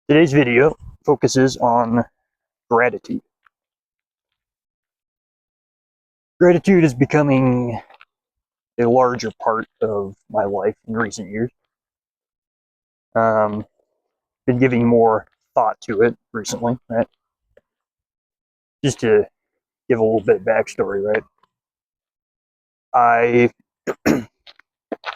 Today's video focuses on gratitude. Gratitude is becoming a larger part of my life in recent years. Um, been giving more thought to it recently, right? Just to give a little bit of backstory, right? I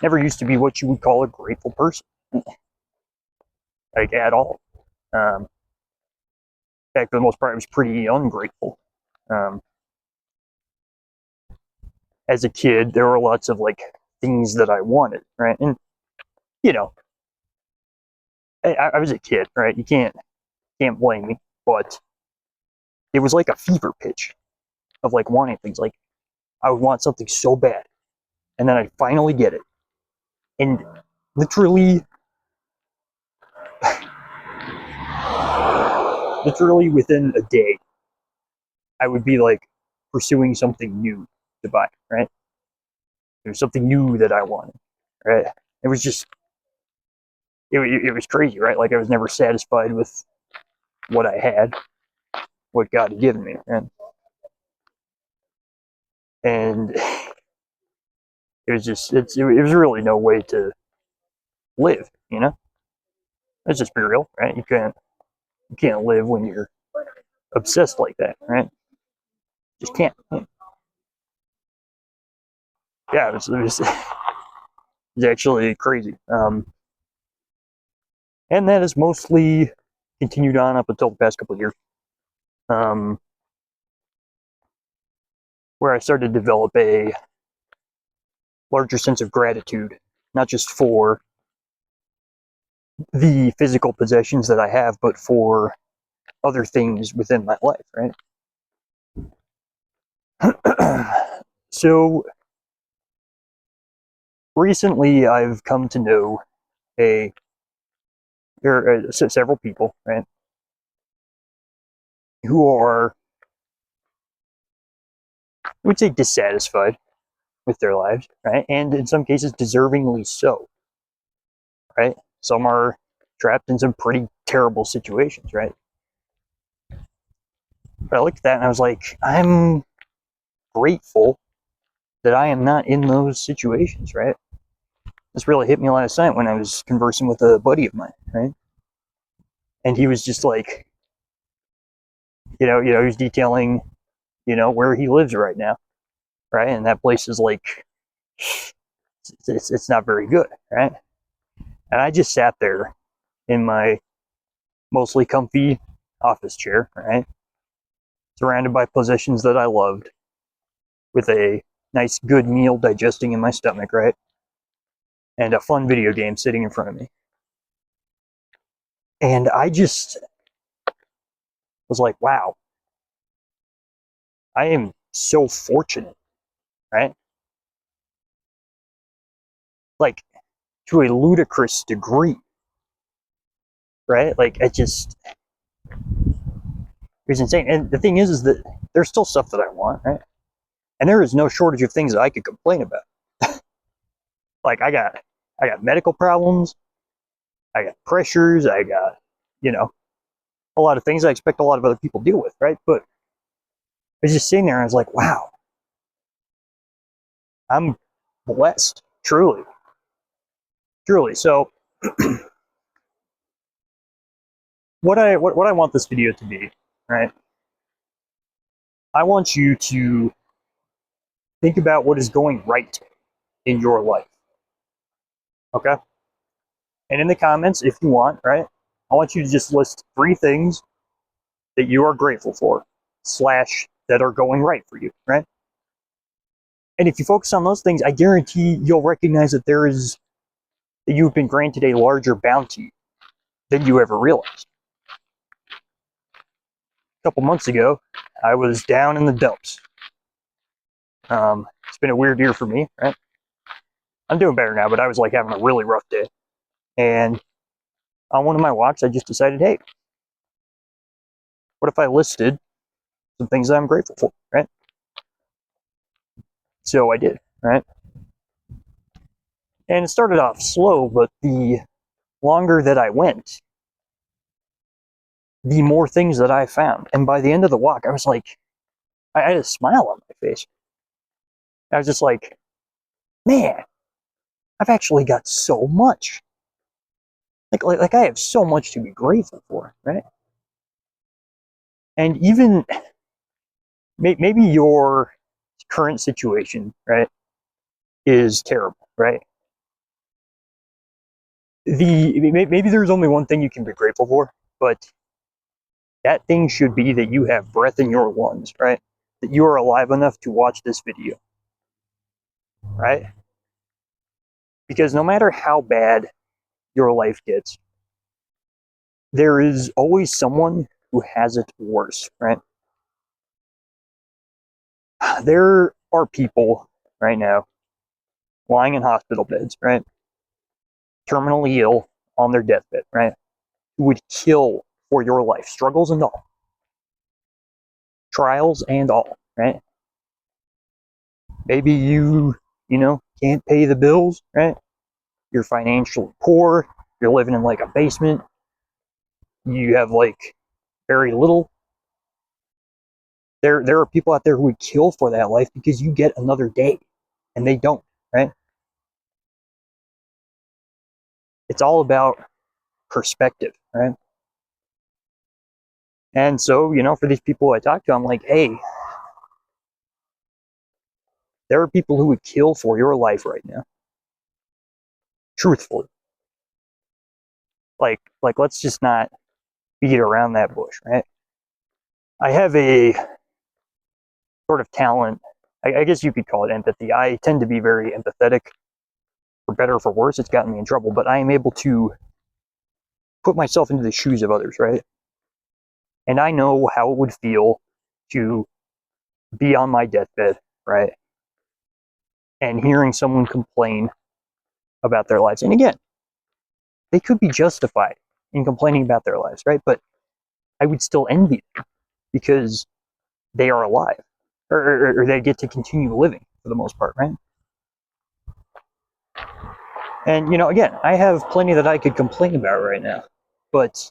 never used to be what you would call a grateful person, like at all. In fact, for the most part, I was pretty ungrateful. Um, as a kid, there were lots of like things that I wanted, right? And you know, I was a kid, right? You can't blame me, but it was like a fever pitch of like wanting things. Like I would want something so bad, and then I'd finally get it, and literally, literally within a day, I would be like pursuing something new to buy. Right? There was something new that I wanted. Right? It was just it was crazy. Right? Like I was never satisfied with what I had, what God had given me, and it was just it was really no way to live. Let's just be real, right? You can't live when you're obsessed like that, right? Just can't. Yeah, it's actually crazy. And that has mostly continued on up until the past couple of years, um, where I started to develop a larger sense of gratitude, not just for the physical possessions that I have, but for other things within my life, right? So recently, I've come to know a there are several people, right, who are, I would say, dissatisfied with their lives, right, and in some cases, deservingly so, right. Some are trapped in some pretty terrible situations, right. But I looked at that and I was like, I'm grateful that I am not in those situations, right. This really hit me last night when I was conversing with a buddy of mine, right, and he was just like, he was detailing, where he lives right now, right, and that place is like, it's not very good, right. And I just sat there in my mostly comfy office chair, right, surrounded by possessions that I loved, with a nice, good meal digesting in my stomach, right, and a fun video game sitting in front of me. And I just was like, wow, I am so fortunate, right? Like, to a ludicrous degree, right? Like, it was insane. And the thing is that there's still stuff that I want, right? And there is no shortage of things that I could complain about. Like, I got medical problems, I got pressures, I got, you know, a lot of things I expect a lot of other people deal with, right? But I was just sitting there and I was like, wow, I'm blessed, truly, truly. So what I want this video to be, right? I want you to think about what is going right in your life. Okay? And in the comments, if you want, right? I want you to just list 3 things that you are grateful for, slash that are going right for you, right? And if you focus on those things, I guarantee you'll recognize that you've been granted a larger bounty than you ever realized. A couple months ago, I was down in the dumps. It's been a weird year for me, right? I'm doing better now, but I was like having a really rough day. And on one of my walks, I just decided, hey, what if I listed some things that I'm grateful for, right? So I did, right? And it started off slow, but the longer that I went, the more things that I found. And by the end of the walk, I was like, I had a smile on my face. I was just like, man, I've actually got so much. Like I have so much to be grateful for, right? And even maybe your current situation, right, is terrible, right? Maybe there's only one thing you can be grateful for, but that thing should be that you have breath in your lungs, right? That you are alive enough to watch this video, right? Because no matter how bad your life gets, there is always someone who has it worse, right? There are people right now lying in hospital beds, right? Terminally ill on their deathbed, right? Who would kill for your life, struggles and all, trials and all, right? Maybe you can't pay the bills, right? You're financially poor, you're living in like a basement, you have like very little. There are people out there who would kill for that life because you get another day and they don't, right? It's all about perspective, right? And so, for these people I talk to, I'm like, hey, there are people who would kill for your life right now. Truthfully. Like let's just not beat around that bush, right? I have a sort of talent. I guess you could call it empathy. I tend to be very empathetic, for better or for worse. It's gotten me in trouble, but I am able to put myself into the shoes of others, right? And I know how it would feel to be on my deathbed, right? And hearing someone complain about their lives. And again, they could be justified in complaining about their lives, right? But I would still envy them because they are alive, or they get to continue living for the most part, right? And again, I have plenty that I could complain about right now, but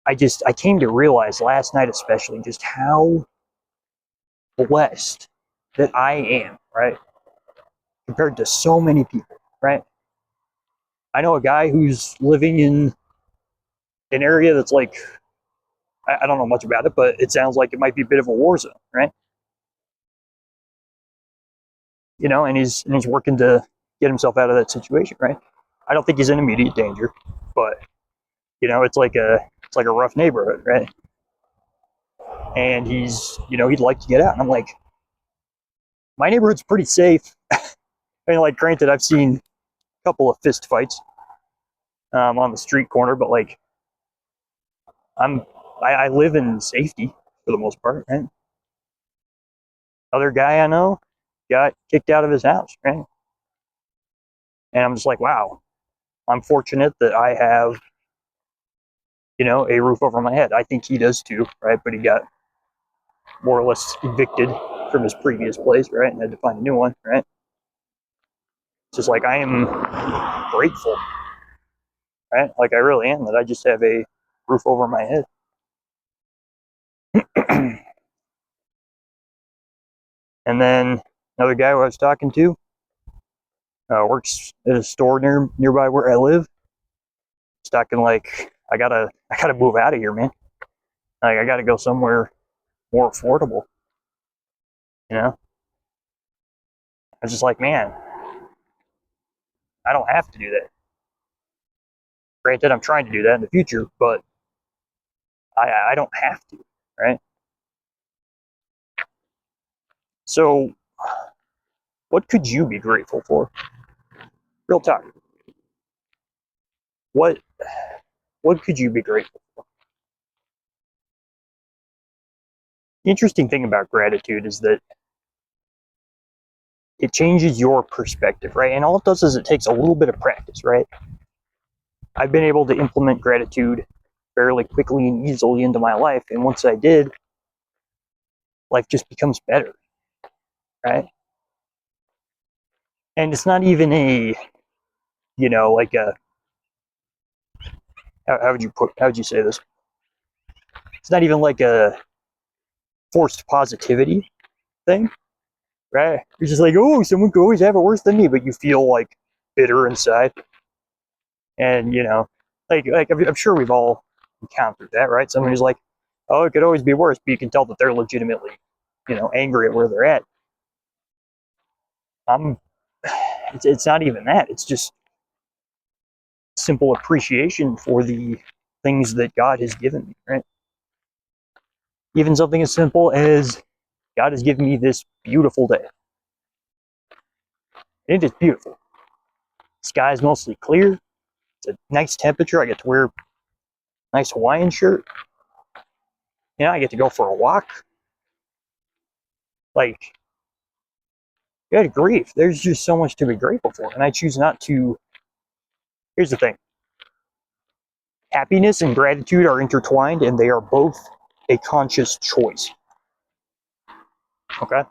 I came to realize last night, especially, just how blessed that I am, right? Compared to so many people, right? I know a guy who's living in an area that's like, I don't know much about it, but it sounds like it might be a bit of a war zone, right? And he's working to get himself out of that situation, right? I don't think he's in immediate danger, but it's like a rough neighborhood, right? And he'd like to get out, and I'm like, my neighborhood's pretty safe. I mean, like, granted, I've seen a couple of fist fights on the street corner, but like, I live in safety for the most part, right? Other guy I know got kicked out of his house, right? And I'm just like, wow, I'm fortunate that I have, a roof over my head. I think he does too, right? But he got more or less evicted from his previous place, right? And had to find a new one, right? It's just like, I am grateful, right? Like, I really am, that I just have a roof over my head. And then another guy who I was talking to works at a store nearby where I live. He's talking like, I gotta move out of here, man. Like, I gotta go somewhere more affordable. I was just like, man, I don't have to do that. Granted, I'm trying to do that in the future, but I don't have to, right? So, what could you be grateful for? Real talk. What what could you be grateful for? The interesting thing about gratitude is that it changes your perspective, right? And all it does is it takes a little bit of practice, right? I've been able to implement gratitude fairly quickly and easily into my life, and once I did, life just becomes better, right? And it's not even like how would you say this? It's not even like a forced positivity thing, right? You're just like, oh, someone could always have it worse than me, but you feel like bitter inside. And like I'm sure we've all encountered that, right? Someone who's like, oh, it could always be worse, but you can tell that they're legitimately, angry at where they're at. It's not even that. It's just simple appreciation for the things that God has given me, right? Even something as simple as God has given me this beautiful day. It is beautiful. Sky is mostly clear. It's a nice temperature. I get to wear a nice Hawaiian shirt. I get to go for a walk. Like, good grief, there's just so much to be grateful for. And I choose not to. Here's the thing. Happiness and gratitude are intertwined, and they are both a conscious choice. Okay?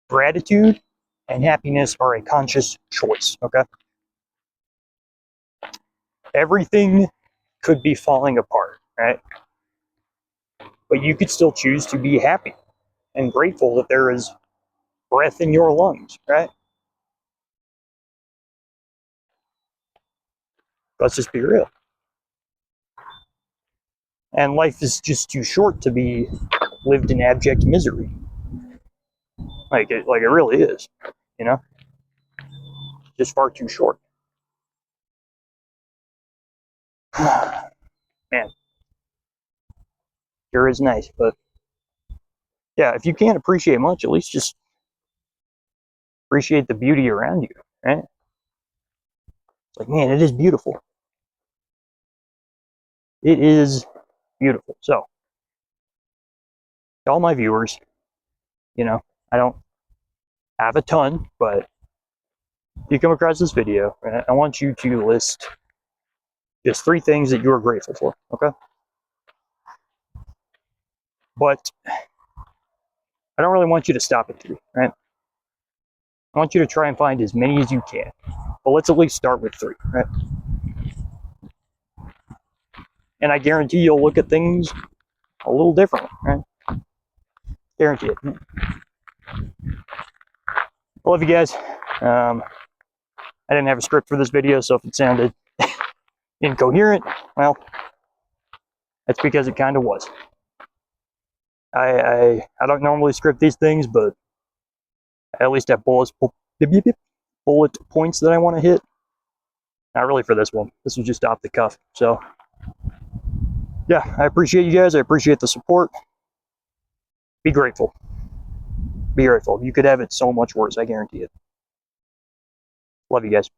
Gratitude and happiness are a conscious choice. Okay? Everything could be falling apart, right? But you could still choose to be happy and grateful that there is breath in your lungs, right? Let's just be real. And life is just too short to be lived in abject misery. Like it really is, just far too short. Man, sure is nice, but yeah, if you can't appreciate much, at least just appreciate the beauty around you, right? It's like, man, it is beautiful. It is beautiful. So, to all my viewers, I don't have a ton, but if you come across this video, I want you to list just 3 things that you're grateful for, okay? But I don't really want you to stop at 3, right? I want you to try and find as many as you can. But let's at least start with 3, right? And I guarantee you'll look at things a little differently, right? Guarantee it. I love you guys. I didn't have a script for this video, so if it sounded incoherent, well, that's because it kind of was. I don't normally script these things, but I at least have bullet points that I want to hit. Not really for this one. This was just off the cuff. So, yeah, I appreciate you guys. I appreciate the support. Be grateful. Be grateful. You could have it so much worse, I guarantee it. Love you guys.